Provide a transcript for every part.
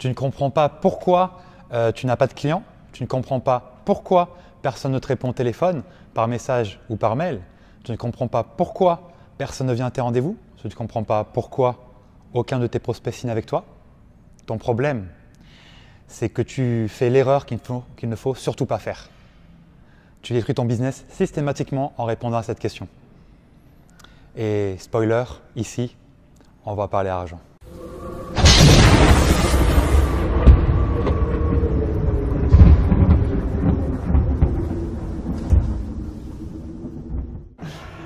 Tu ne comprends pas pourquoi tu n'as pas de clients. Tu ne comprends pas pourquoi personne ne te répond au téléphone, par message ou par mail. Tu ne comprends pas pourquoi personne ne vient à tes rendez-vous. Tu ne comprends pas pourquoi aucun de tes prospects signe avec toi. Ton problème, c'est que tu fais l'erreur qu'il ne faut surtout pas faire. Tu détruis ton business systématiquement en répondant à cette question. Et spoiler, ici, on va parler argent.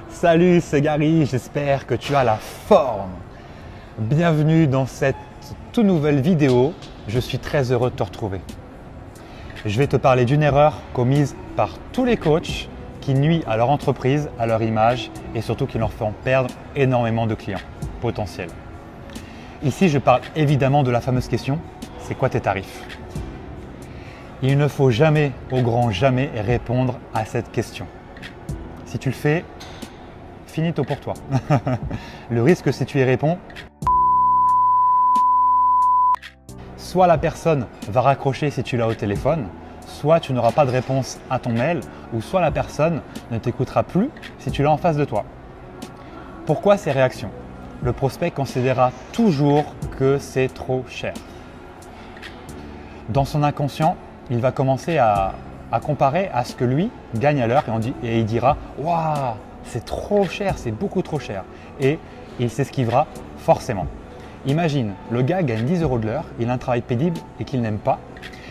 Salut, c'est Gary, j'espère que tu as la forme. Bienvenue dans cette toute nouvelle vidéo, je suis très heureux de te retrouver. Je vais te parler d'une erreur commise par tous les coachs qui nuit à leur entreprise, à leur image et surtout qui leur font perdre énormément de clients potentiels. Ici, je parle évidemment de la fameuse question, c'est quoi tes tarifs? Il ne faut jamais, au grand jamais, répondre à cette question. Si tu le fais, finito pour toi. Le risque, si tu y réponds, soit la personne va raccrocher si tu l'as au téléphone, soit tu n'auras pas de réponse à ton mail, ou soit la personne ne t'écoutera plus si tu l'as en face de toi. Pourquoi ces réactions? Le prospect considérera toujours que c'est trop cher. Dans son inconscient, il va commencer à comparer à ce que lui gagne à l'heure et il dira « Waouh, c'est trop cher, c'est beaucoup trop cher » et il s'esquivera forcément. Imagine, le gars gagne 10 € de l'heure, il a un travail pénible et qu'il n'aime pas.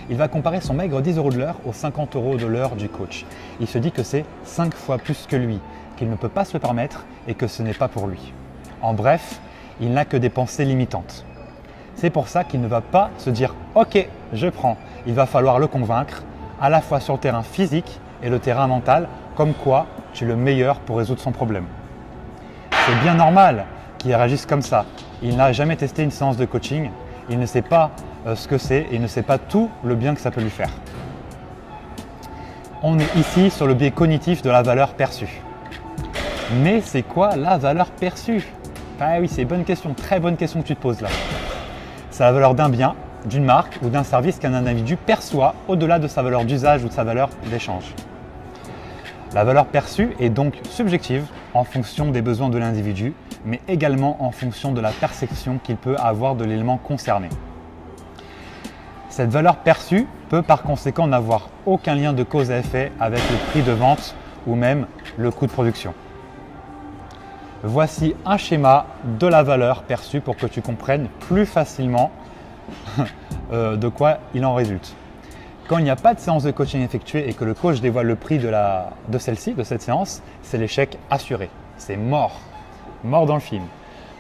Il va comparer son maigre 10 € de l'heure aux 50 € de l'heure du coach. Il se dit que c'est 5 fois plus que lui, qu'il ne peut pas se le permettre et que ce n'est pas pour lui. En bref, il n'a que des pensées limitantes. C'est pour ça qu'il ne va pas se dire « Ok, je prends ». Il va falloir le convaincre, à la fois sur le terrain physique et le terrain mental, comme quoi tu es le meilleur pour résoudre son problème. C'est bien normal qu'il réagisse comme ça. Il n'a jamais testé une séance de coaching, il ne sait pas ce que c'est et il ne sait pas tout le bien que ça peut lui faire. On est ici sur le biais cognitif de la valeur perçue. Mais c'est quoi la valeur perçue? Ah oui, c'est une bonne question, très bonne question que tu te poses là. C'est la valeur d'un bien, d'une marque ou d'un service qu'un individu perçoit au-delà de sa valeur d'usage ou de sa valeur d'échange. La valeur perçue est donc subjective en fonction des besoins de l'individu, mais également en fonction de la perception qu'il peut avoir de l'élément concerné. Cette valeur perçue peut par conséquent n'avoir aucun lien de cause à effet avec le prix de vente ou même le coût de production. Voici un schéma de la valeur perçue pour que tu comprennes plus facilement de quoi il en résulte. Quand il n'y a pas de séance de coaching effectuée et que le coach dévoile le prix de celle-ci, de cette séance, c'est l'échec assuré. C'est mort. Mort dans le film.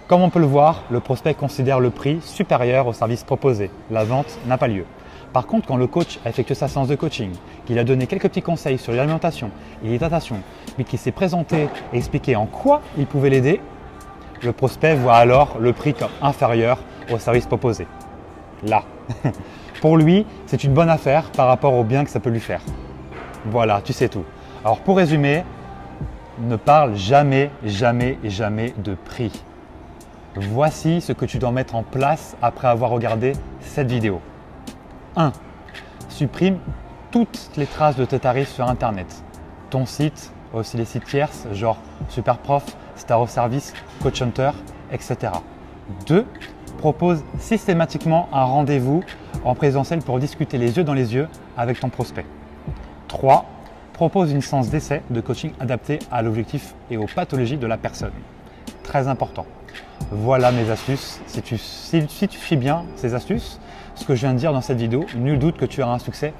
Comme on peut le voir, le prospect considère le prix supérieur au service proposé. La vente n'a pas lieu. Par contre, quand le coach a effectué sa séance de coaching, qu'il a donné quelques petits conseils sur l'alimentation et l'hydratation, mais qu'il s'est présenté et expliqué en quoi il pouvait l'aider, le prospect voit alors le prix comme inférieur au service proposé. Là. Pour lui, c'est une bonne affaire par rapport au bien que ça peut lui faire. Voilà, tu sais tout. Alors pour résumer, ne parle jamais, jamais, jamais de prix. Voici ce que tu dois mettre en place après avoir regardé cette vidéo. 1. Supprime toutes les traces de tes tarifs sur Internet. Ton site, aussi les sites tierces, genre Superprof, Star of Service, Coach Hunter, etc. 2. Propose systématiquement un rendez-vous en présentiel pour discuter les yeux dans les yeux avec ton prospect. 3. Propose une séance d'essai de coaching adaptée à l'objectif et aux pathologies de la personne. Très important. Voilà mes astuces. Si tu suis bien ces astuces, ce que je viens de dire dans cette vidéo, nul doute que tu auras un succès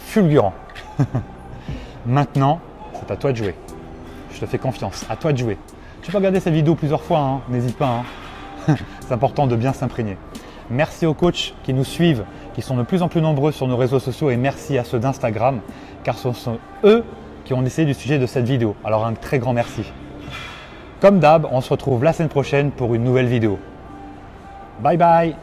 fulgurant. Maintenant, c'est à toi de jouer. Je te fais confiance, à toi de jouer. Tu peux regarder cette vidéo plusieurs fois, hein, n'hésite pas. C'est important de bien s'imprégner. Merci aux coachs qui nous suivent, qui sont de plus en plus nombreux sur nos réseaux sociaux et merci à ceux d'Instagram car ce sont eux qui ont décidé du sujet de cette vidéo. Alors un très grand merci. Comme d'hab, on se retrouve la semaine prochaine pour une nouvelle vidéo. Bye bye!